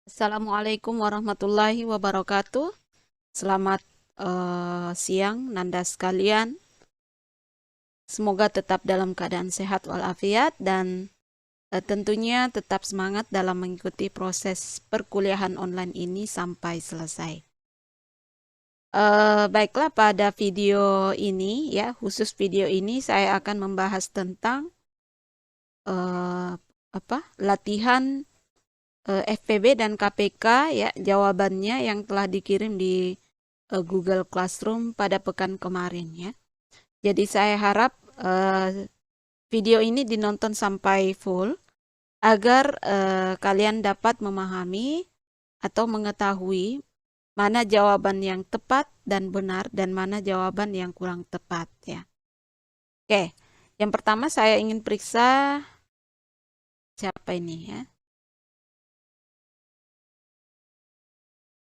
Assalamualaikum warahmatullahi wabarakatuh. Selamat siang, Nanda sekalian. Semoga tetap dalam keadaan sehat walafiat dan tentunya tetap semangat dalam mengikuti proses perkuliahan online ini sampai selesai. Baiklah, pada video ini ya, khusus video ini saya akan membahas tentang latihan FPB dan KPK ya, jawabannya yang telah dikirim di Google Classroom pada pekan kemarin ya. Jadi saya harap video ini dinonton sampai full agar kalian dapat memahami atau mengetahui mana jawaban yang tepat dan benar dan mana jawaban yang kurang tepat ya. Oke, yang pertama saya ingin periksa siapa ini ya.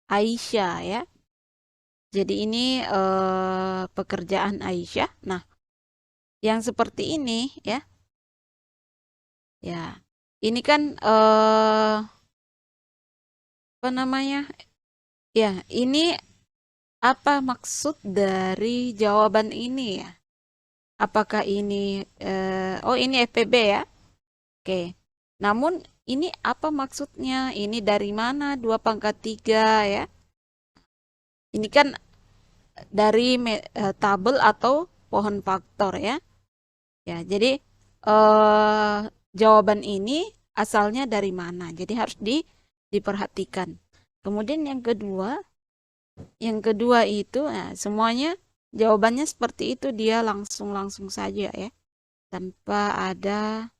Aisyah ya. Jadi ini pekerjaan Aisyah. Nah, yang seperti ini ya. Ya. Ini kan apa namanya? Ya, ini apa maksud dari jawaban ini ya? Apakah ini oh ini FPB ya? Oke. Namun ini apa maksudnya? Ini dari mana 2 pangkat 3 ya? Ini kan dari tabel atau pohon faktor ya. Ya, jadi jawaban ini asalnya dari mana? Jadi harus diperhatikan. Kemudian yang kedua itu semuanya jawabannya seperti itu, dia langsung saja ya, tanpa ada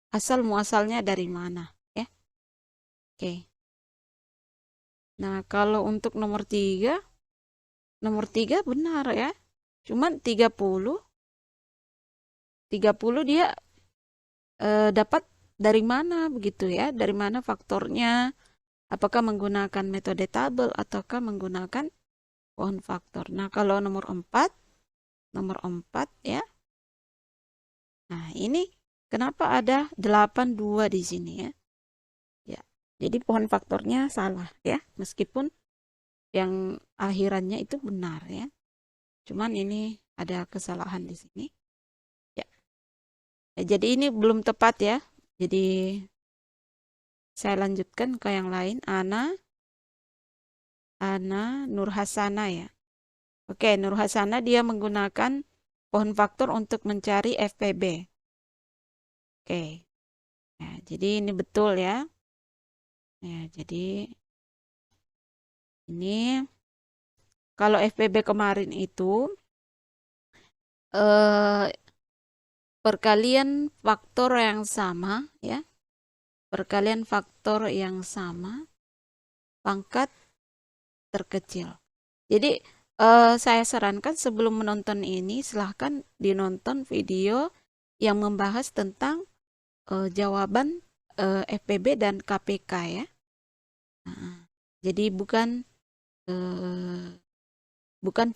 asal muasalnya dari mana ya. Oke. Nah, kalau untuk nomor 3 benar ya. Cuman 30 dia dapat dari mana begitu ya? Dari mana faktornya? Apakah menggunakan metode tabel ataukah menggunakan pohon faktor? Nah, kalau nomor 4 ya. Nah, ini kenapa ada 82 di sini ya? Ya. Jadi pohon faktornya salah ya, meskipun yang akhirannya itu benar ya. Cuman ini ada kesalahan di sini. Ya. Jadi ini belum tepat ya. Jadi saya lanjutkan ke yang lain. Ana Nurhasana ya. Oke, Nurhasana dia menggunakan pohon faktor untuk mencari FPB. Oke. Nah, jadi ini betul ya. Ya, jadi ini kalau FPB kemarin itu perkalian faktor yang sama ya. Perkalian faktor yang sama pangkat terkecil. Jadi saya sarankan sebelum menonton ini silahkan dinonton video yang membahas tentang jawaban FPB dan KPK ya. Nah, jadi bukan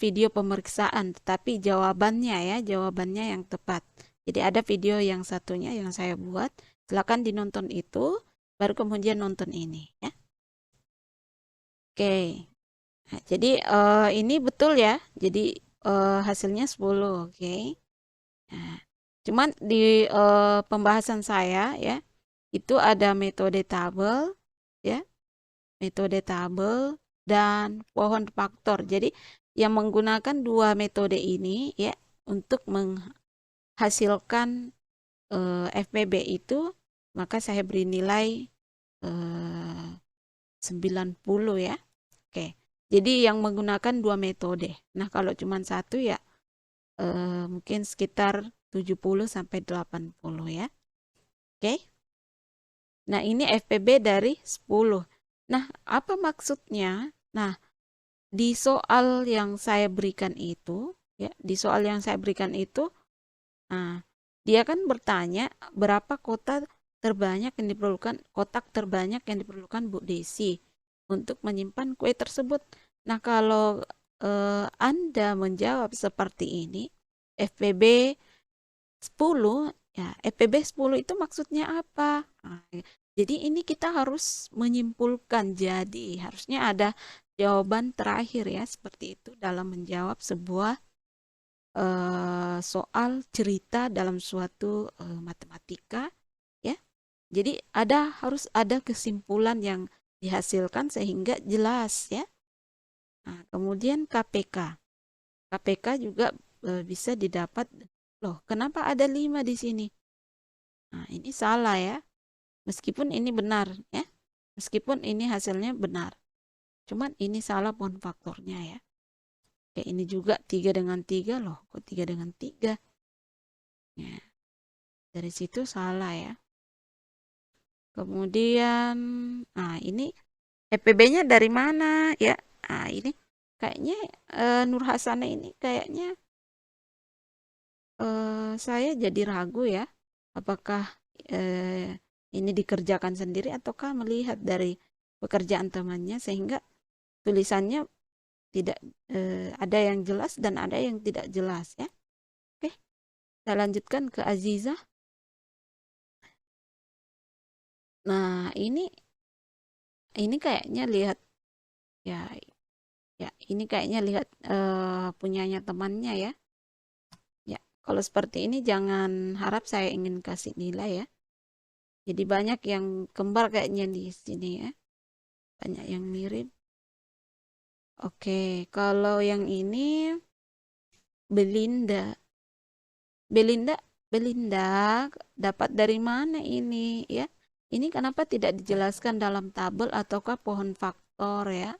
video pemeriksaan, tetapi jawabannya ya, jawabannya yang tepat. Jadi ada video yang satunya yang saya buat, silakan dinonton itu, baru kemudian nonton ini ya. Oke. Nah, jadi ini betul ya. Jadi hasilnya 10, oke. Nah, cuman di pembahasan saya ya, itu ada metode tabel ya, metode tabel dan pohon faktor. Jadi yang menggunakan dua metode ini ya untuk menghasilkan FPB itu, maka saya beri nilai 90 ya. Oke. Jadi yang menggunakan dua metode. Nah, kalau cuma satu ya mungkin sekitar 70 sampai 80 ya. Oke. Nah, ini FPB dari 10. Nah, apa maksudnya? Nah, di soal yang saya berikan itu, ya, di soal yang saya berikan itu, nah, dia kan bertanya berapa kotak terbanyak yang diperlukan Bu Desi untuk menyimpan kue tersebut. Nah, kalau Anda menjawab seperti ini, FPB 10, ya, FPB 10 itu maksudnya apa? Nah, Jadi ini kita harus menyimpulkan. Jadi harusnya ada jawaban terakhir ya seperti itu dalam menjawab sebuah soal cerita dalam suatu matematika ya. Jadi harus ada kesimpulan yang dihasilkan sehingga jelas ya. Nah, kemudian KPK. KPK juga bisa didapat. Loh, kenapa ada 5 di sini? Nah, ini salah ya. Meskipun ini benar ya. Meskipun ini hasilnya benar. Cuman ini salah pohon faktornya ya. Kayak ini juga 3 dengan 3 loh. Kok 3 dengan 3? Ya, dari situ salah ya. Kemudian, nah ini EPB-nya dari mana ya? Nah ini kayaknya Nur Hasanah ini kayaknya saya jadi ragu ya. Apakah ini dikerjakan sendiri ataukah melihat dari pekerjaan temannya sehingga tulisannya tidak ada yang jelas dan ada yang tidak jelas ya. Oke, saya lanjutkan ke Aziza. Nah, ini kayaknya lihat ya ya ini kayaknya lihat punyanya temannya ya. Ya, kalau seperti ini jangan harap saya ingin kasih nilai ya. Jadi banyak yang kembar kayaknya di sini ya. Banyak yang mirip. Oke, kalau yang ini Belinda. Belinda, Belinda dapat dari mana ini ya? Ini kenapa tidak dijelaskan dalam tabel ataukah pohon faktor ya?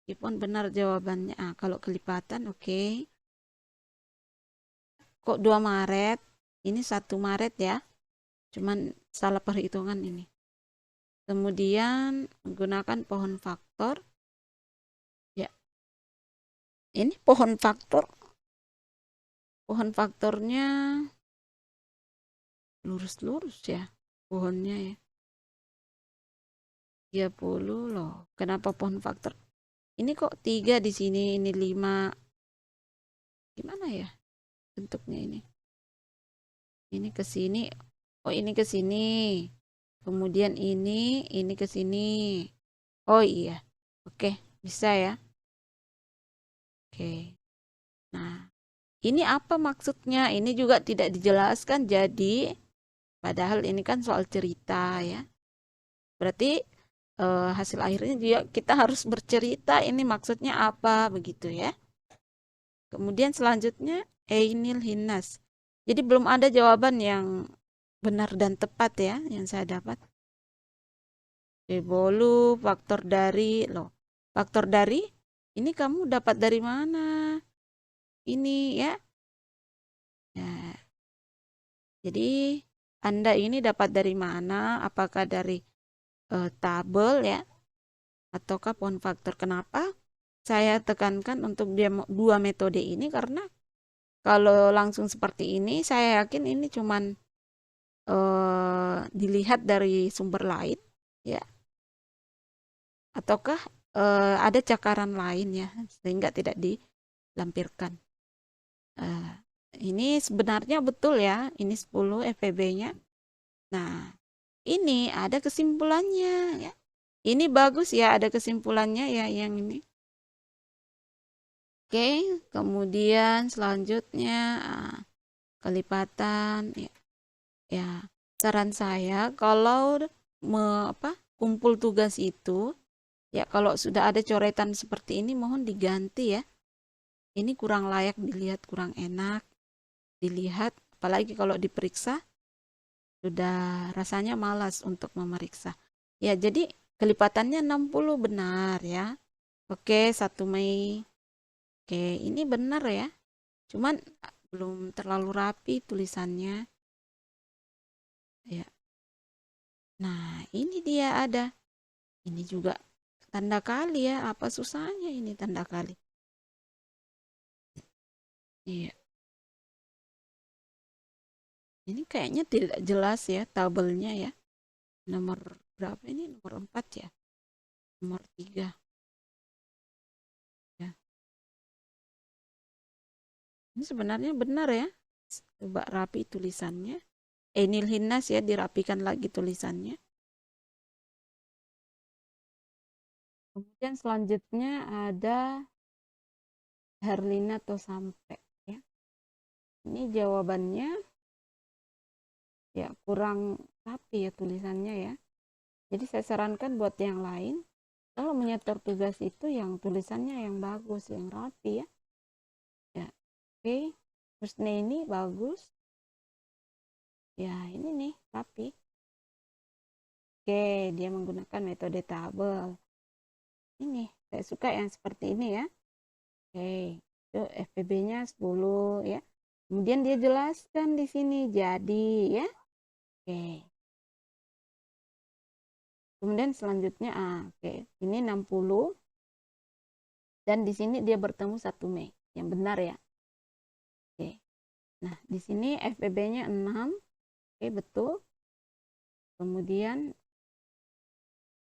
Meskipun benar jawabannya. Kalau kelipatan oke. Kok 2 Maret? Ini 1 Maret ya. Cuman salah perhitungan ini. Kemudian menggunakan pohon faktor. Ya, ini pohon faktor. Pohon faktornya lurus-lurus ya. Pohonnya ya. 30 loh. Kenapa pohon faktor? Ini kok 3 di sini, ini 5. Gimana ya bentuknya ini? Ini ke sini. Oh, ini ke sini. Kemudian ini ke sini. Oh iya. Oke, bisa ya. Oke. Nah, ini apa maksudnya? Ini juga tidak dijelaskan. Jadi, padahal ini kan soal cerita ya. Berarti hasil akhirnya juga kita harus bercerita ini maksudnya apa begitu ya. Kemudian selanjutnya Ainil Hinas. Jadi belum ada jawaban yang benar dan tepat ya yang saya dapat. Bolu faktor dari loh. Faktor dari ini kamu dapat dari mana? Ini ya. Ya. Jadi Anda ini dapat dari mana? Apakah dari tabel ya ataukah pohon faktor? Kenapa saya tekankan untuk dua metode ini karena kalau langsung seperti ini saya yakin ini cuman dilihat dari sumber lain ya ataukah ada cakaran lain ya sehingga tidak dilampirkan. Ini sebenarnya betul ya, ini 10 FEB-nya. Nah, ini ada kesimpulannya ya. Ini bagus ya, ada kesimpulannya ya yang ini. Oke, kemudian selanjutnya kelipatan ya. Ya, saran saya kalau kumpul tugas itu ya kalau sudah ada coretan seperti ini mohon diganti ya. Ini kurang layak dilihat, kurang enak dilihat, apalagi kalau diperiksa sudah rasanya malas untuk memeriksa. Ya, jadi kelipatannya 60 benar ya. Oke, 1 Mei. Oke, ini benar ya. Cuman belum terlalu rapi tulisannya. Ya. Nah, ini dia ada. Ini juga tanda kali ya. Apa susahnya ini tanda kali? Iya. Ini kayaknya tidak jelas ya tabelnya ya. Nomor berapa ini? Nomor 4 ya. Nomor 3. Ya. Ini sebenarnya benar ya. Coba rapi tulisannya. Enil Hinnas ya, dirapikan lagi tulisannya. Kemudian selanjutnya ada Herlina atau sampai ya. Ini jawabannya ya kurang rapi ya tulisannya ya. Jadi saya sarankan buat yang lain, kalau menyetor tugas itu yang tulisannya yang bagus, yang rapi ya. Ya, oke. Terus ini bagus. Ya, ini nih rapi. Oke, dia menggunakan metode tabel. Ini saya suka yang seperti ini ya. Oke, itu FPB-nya 10 ya. Kemudian dia jelaskan di sini jadi ya. Oke. Kemudian selanjutnya oke, ini 60 dan di sini dia bertemu 1 Mei. Yang benar ya. Oke. Nah, di sini FPB-nya 6. Oke, betul. Kemudian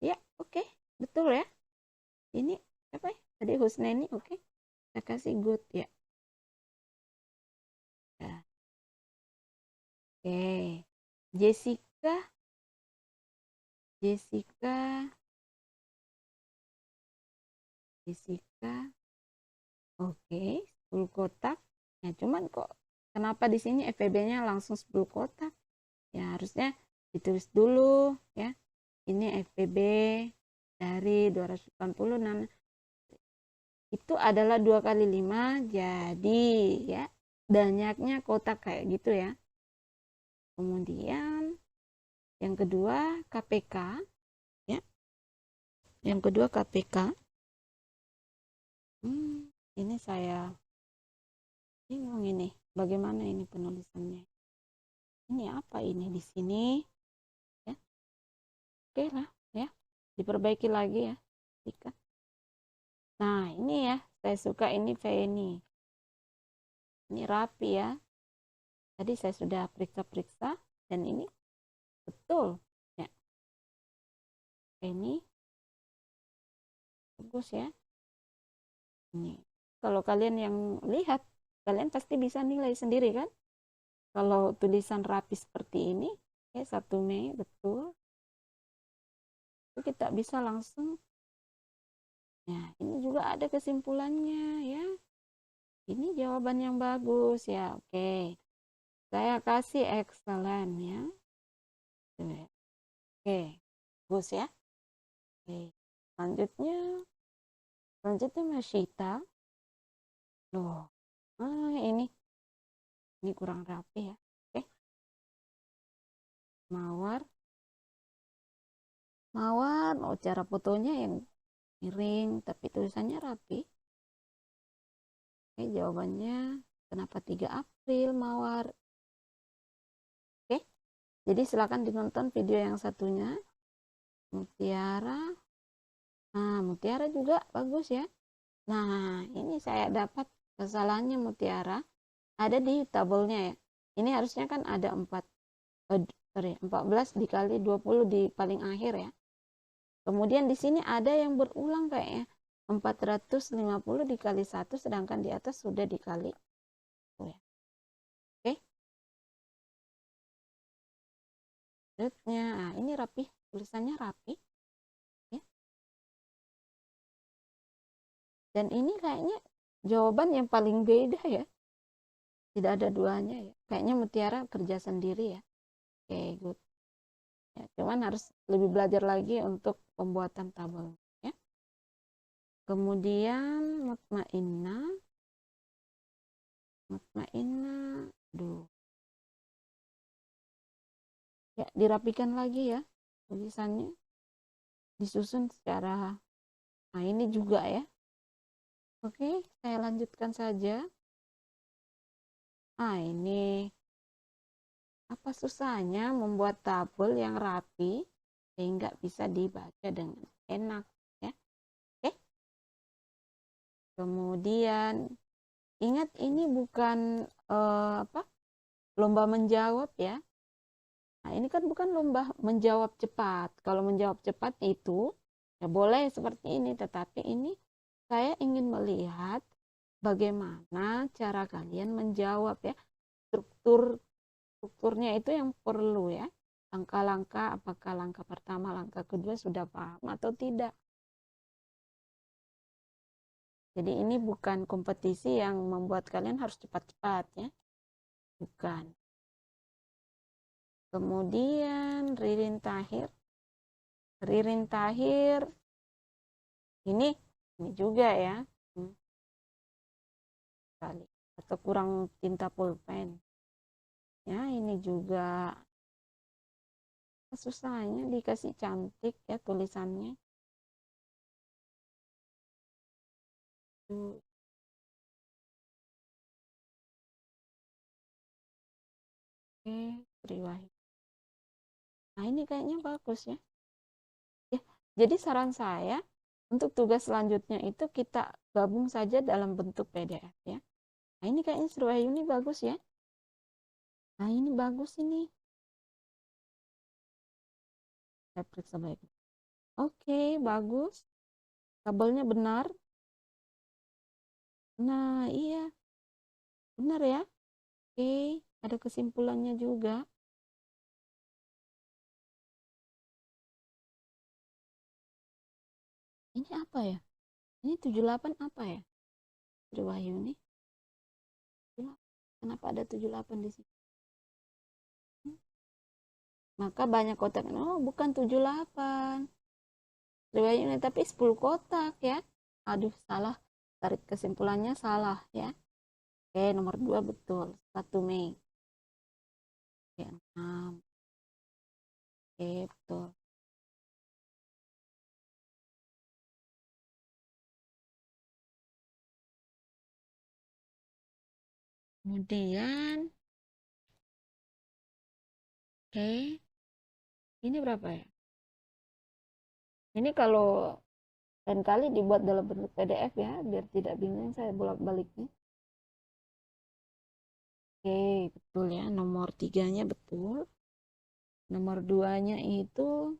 ya, oke, betul ya. Ini apa ya? Tadi Husneni, oke. Saya kasih good ya. Ya. Oke. Jessica oke, 10 kotak. Ya, cuman kok kenapa di sini FPB-nya langsung 10 kotak? Ya, harusnya ditulis dulu ya. Ini FPB dari 280. Nah, itu adalah 2 kali 5, jadi ya banyaknya kotak kayak gitu ya. Kemudian yang kedua KPK ya. Yang kedua KPK. Ini saya bingung ini. Bagaimana ini penulisannya? Ini apa ini di sini? Ya. Oke lah ya. Diperbaiki lagi ya. Nah, ini ya, saya suka ini Feni. Ini rapi ya. Tadi saya sudah periksa-periksa dan ini betul ya. Ini bagus ya. Ini kalau kalian yang lihat, kalian pasti bisa nilai sendiri kan. Kalau tulisan rapi seperti ini ya, 1 Mei betul, itu kita bisa langsung ya. Ini juga ada kesimpulannya ya. Ini jawaban yang bagus ya. Oke, saya kasih excellent ya. Oke, bagus ya. Oke, selanjutnya Masyita. Loh, ini kurang rapi ya. Oke, Mawar, oh cara fotonya yang miring, tapi tulisannya rapi. Oke, jawabannya kenapa 3 April Mawar? Oke, jadi silakan ditonton video yang satunya. Mutiara, nah Mutiara juga bagus ya. Nah, ini saya dapat kesalahannya Mutiara ada di tabelnya ya. Ini harusnya kan ada 14 dikali 20 di paling akhir ya. Kemudian di sini ada yang berulang kayaknya. 450 dikali 1 sedangkan di atas sudah dikali. Oke. Selanjutnya, ini rapi, tulisannya rapi. Ya. Dan ini kayaknya jawaban yang paling beda ya. Tidak ada duanya ya. Kayaknya Mutiara kerja sendiri ya. Oke, good. Ya, cuman harus lebih belajar lagi untuk pembuatan tabel ya. Kemudian Mutmainah, aduh. Ya, dirapikan lagi ya tulisannya. Disusun secara, nah ini juga ya. Oke, saya lanjutkan saja. Ini apa susahnya membuat tabel yang rapi sehingga bisa dibaca dengan enak ya. Oke. Kemudian ingat ini bukan lomba menjawab ya. Nah, ini kan bukan lomba menjawab cepat. Kalau menjawab cepat itu ya boleh seperti ini, tetapi ini saya ingin melihat bagaimana cara kalian menjawab ya. Struktur strukturnya itu yang perlu ya. Langkah-langkah, apakah langkah pertama, langkah kedua sudah paham atau tidak. Jadi ini bukan kompetisi yang membuat kalian harus cepat-cepat ya. Bukan. Kemudian Ririn Tahir. Ririn Tahir ini juga ya. Kali. Atau kurang tinta pulpen. Ya, ini juga susahnya dikasih cantik ya tulisannya. Oke, Triwahyu. Nah, ini kayaknya bagus ya. Ya, jadi saran saya untuk tugas selanjutnya itu kita gabung saja dalam bentuk PDF ya. Nah, ini kayaknya Triwahyu ini bagus ya. Nah, ini bagus ini. Saya periksa baik. Oke, bagus. Tabelnya benar. Nah, iya. Benar ya. Oke, ada kesimpulannya juga. Ini apa ya? Ini 78 apa ya? Triwahyu ini. Kenapa ada 78 di sini? Maka banyak kotak. Oh, bukan 78. Triwahyu ini tapi 10 kotak ya. Aduh, salah. Tarik kesimpulannya salah ya. Oke, nomor 2 betul. 1 Mei. Oke, 6. Oke, betul. Kemudian, oke. Ini berapa ya? Ini kalau lain kali dibuat dalam bentuk PDF ya, biar tidak bingung saya bolak-baliknya. Oke, betul ya. Nomor 3-nya betul. Nomor 2-nya itu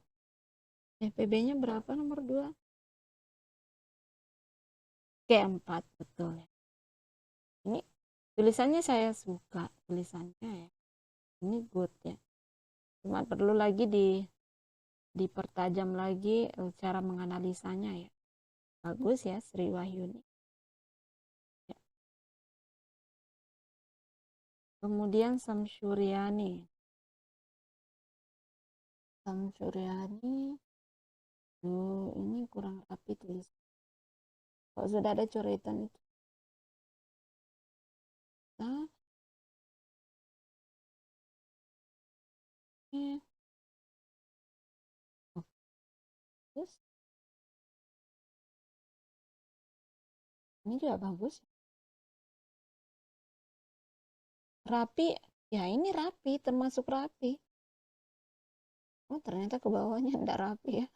PB-nya berapa nomor 2? Oke, 4 betul ya. Ini tulisannya saya suka tulisannya ya. Ini good ya. Cuma perlu lagi dipertajam lagi cara menganalisanya ya. Bagus ya Sri Wahyuni. Ya. Kemudian Samsuryani. Ini kurang rapi tulis. Kok sudah ada coretan itu? Nah, bagus. Ini juga bagus. Rapi, ya ini rapi, termasuk rapi. Oh, ternyata ke bawahnya enggak rapi ya.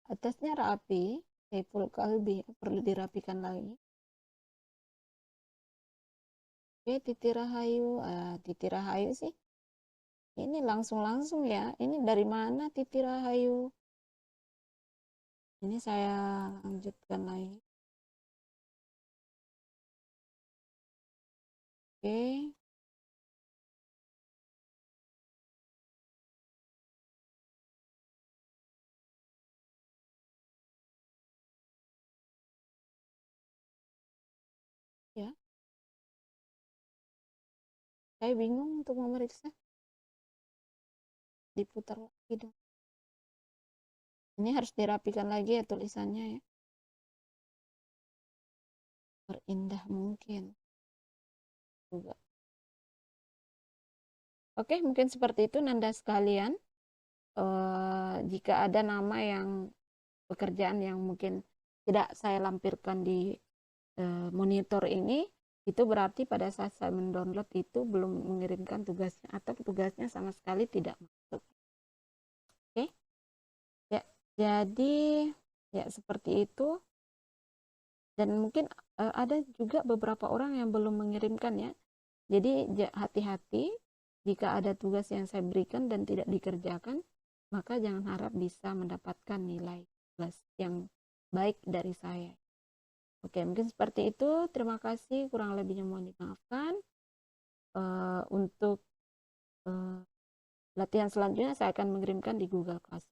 Atasnya rapi, full kalbi, perlu dirapikan lagi. Oke, Titi Rahayu. Titi Rahayu sih. Ini langsung-langsung ya. Ini dari mana Titi Rahayu? Ini saya lanjutkan lagi. Oke. Ya. Saya bingung untuk memeriksa. Diputar lagi dong. Ini harus dirapikan lagi ya tulisannya ya. Berindah mungkin. Juga. Oke, mungkin seperti itu Nanda sekalian. Jika ada nama yang pekerjaan yang mungkin tidak saya lampirkan di monitor ini, itu berarti pada saat saya mendownload itu belum mengirimkan tugasnya atau tugasnya sama sekali tidak masuk. Oke, ya, jadi ya seperti itu. Dan mungkin ada juga beberapa orang yang belum mengirimkan ya. Jadi hati-hati jika ada tugas yang saya berikan dan tidak dikerjakan, maka jangan harap bisa mendapatkan nilai plus yang baik dari saya. Oke, mungkin seperti itu. Terima kasih, kurang lebihnya mohon dimaafkan. Untuk eh, latihan selanjutnya saya akan mengirimkan di Google Classroom.